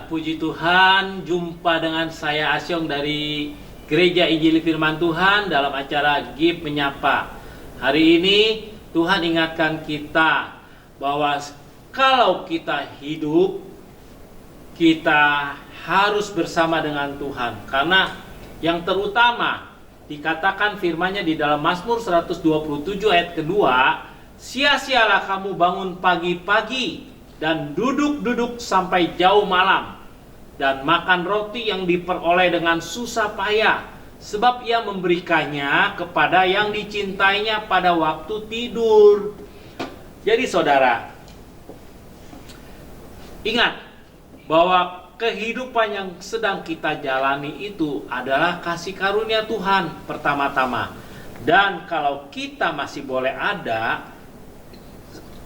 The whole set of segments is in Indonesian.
puji Tuhan, jumpa dengan saya Asyong dari Gereja Injili Firman Tuhan dalam acara GIP Menyapa. Hari ini Tuhan ingatkan kita bahwa kalau kita hidup, kita harus bersama dengan Tuhan. Karena yang terutama dikatakan firman-Nya di dalam Mazmur 127 ayat kedua, sia-sialah kamu bangun pagi-pagi dan duduk-duduk sampai jauh malam, dan makan roti yang diperoleh dengan susah payah, sebab ia memberikannya kepada yang dicintainya pada waktu tidur. Jadi saudara, ingat bahwa kehidupan yang sedang kita jalani itu adalah kasih karunia Tuhan pertama-tama. Dan kalau kita masih boleh ada,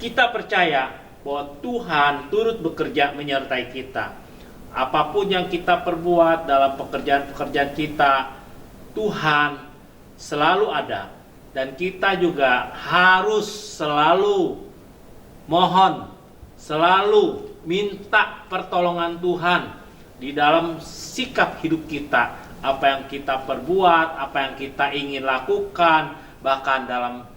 kita percaya bahwa Tuhan turut bekerja menyertai kita. Apapun yang kita perbuat dalam pekerjaan-pekerjaan kita, Tuhan selalu ada. Dan kita juga harus selalu mohon, selalu minta pertolongan Tuhan di dalam sikap hidup kita. Apa yang kita perbuat, apa yang kita ingin lakukan, bahkan dalam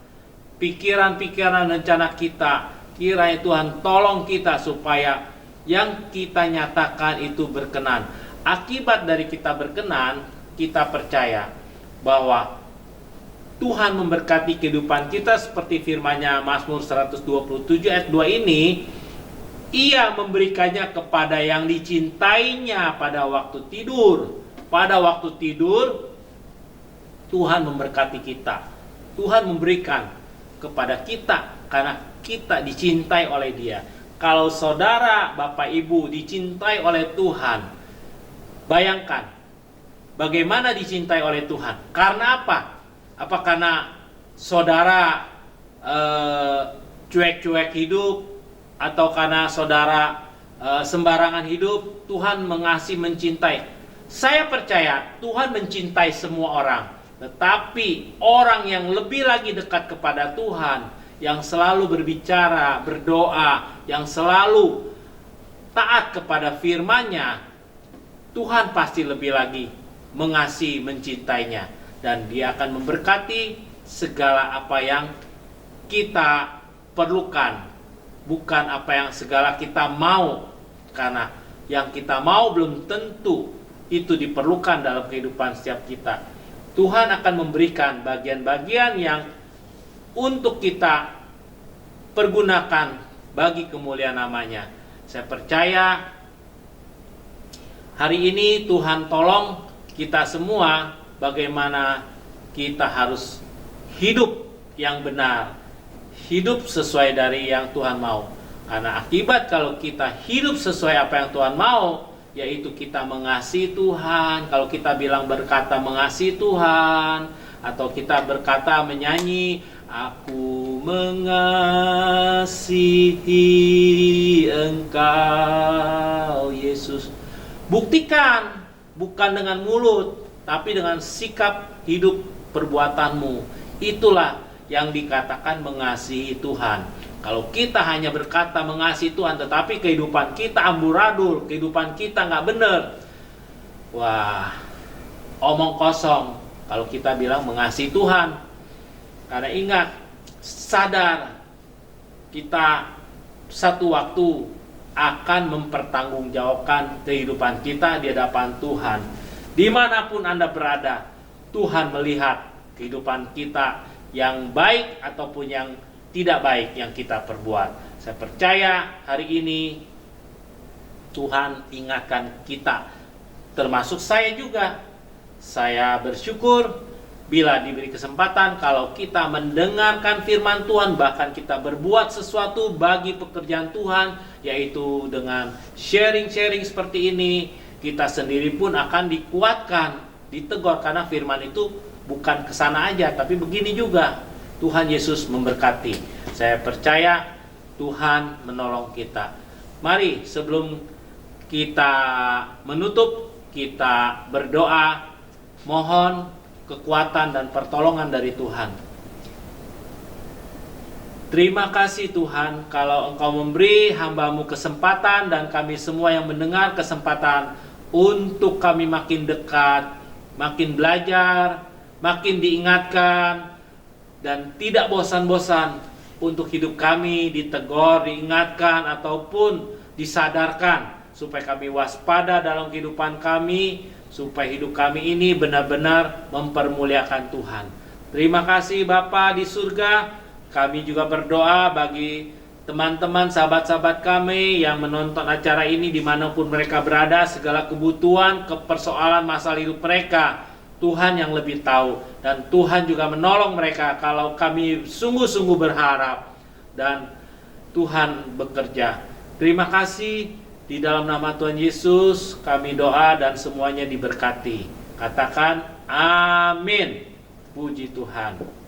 pikiran-pikiran rencana kita, kiranya Tuhan tolong kita supaya yang kita nyatakan itu berkenan. Akibat dari kita berkenan, kita percaya bahwa Tuhan memberkati kehidupan kita seperti firman-Nya Mazmur 127 ayat 2 ini. Ia memberikannya kepada yang dicintainya pada waktu tidur. Pada waktu tidur, Tuhan memberkati kita. Tuhan memberikan kepada kita karena kita dicintai oleh Dia. Kalau saudara, Bapak, Ibu dicintai oleh Tuhan, bayangkan bagaimana dicintai oleh Tuhan. Karena apa? Apa karena saudara cuek-cuek hidup, atau karena saudara sembarangan hidup? Tuhan mengasihi, mencintai. Saya percaya Tuhan mencintai semua orang, tetapi orang yang lebih lagi dekat kepada Tuhan, yang selalu berbicara, berdoa, yang selalu taat kepada firman-Nya, Tuhan pasti lebih lagi mengasihi, mencintainya, dan Dia akan memberkati segala apa yang kita perlukan, bukan apa yang segala kita mau. Karena yang kita mau belum tentu itu diperlukan dalam kehidupan setiap kita. Tuhan akan memberikan bagian-bagian yang untuk kita pergunakan bagi kemuliaan nama-Nya. Saya percaya hari ini Tuhan tolong kita semua bagaimana kita harus hidup yang benar, hidup sesuai dari yang Tuhan mau. Karena akibat kalau kita hidup sesuai apa yang Tuhan mau, yaitu kita mengasihi Tuhan. Kalau kita bilang berkata mengasihi Tuhan, atau kita berkata menyanyi, aku mengasihi Engkau Yesus. Buktikan, bukan dengan mulut, tapi dengan sikap hidup perbuatanmu. Itulah yang dikatakan mengasihi Tuhan. Kalau kita hanya berkata mengasihi Tuhan, tetapi kehidupan kita amburadul, kehidupan kita nggak benar, wah, omong kosong kalau kita bilang mengasihi Tuhan. Karena ingat, sadar kita satu waktu akan mempertanggungjawabkan kehidupan kita di hadapan Tuhan. Dimanapun Anda berada, Tuhan melihat kehidupan kita yang baik ataupun yang tidak baik yang kita perbuat. Saya percaya hari ini Tuhan ingatkan kita, termasuk saya juga. Saya bersyukur bila diberi kesempatan kalau kita mendengarkan firman Tuhan, bahkan kita berbuat sesuatu bagi pekerjaan Tuhan, yaitu dengan sharing-sharing seperti ini, kita sendiri pun akan dikuatkan, ditegur, karena firman itu bukan kesana aja, tapi begini juga. Tuhan Yesus memberkati. Saya percaya Tuhan menolong kita. Mari sebelum kita menutup, kita berdoa, mohon kekuatan dan pertolongan dari Tuhan. Terima kasih Tuhan kalau Engkau memberi hamba-Mu kesempatan dan kami semua yang mendengar kesempatan untuk kami makin dekat, makin belajar, makin diingatkan, dan tidak bosan-bosan untuk hidup kami ditegur, diingatkan, ataupun disadarkan supaya kami waspada dalam kehidupan kami, supaya hidup kami ini benar-benar mempermuliakan Tuhan. Terima kasih Bapa di surga. Kami juga berdoa bagi teman-teman, sahabat-sahabat kami yang menonton acara ini dimanapun mereka berada, segala kebutuhan, persoalan masalah hidup mereka, Tuhan yang lebih tahu. Dan Tuhan juga menolong mereka kalau kami sungguh-sungguh berharap dan Tuhan bekerja. Terima kasih, di dalam nama Tuhan Yesus kami doa dan semuanya diberkati. Katakan amin. Puji Tuhan.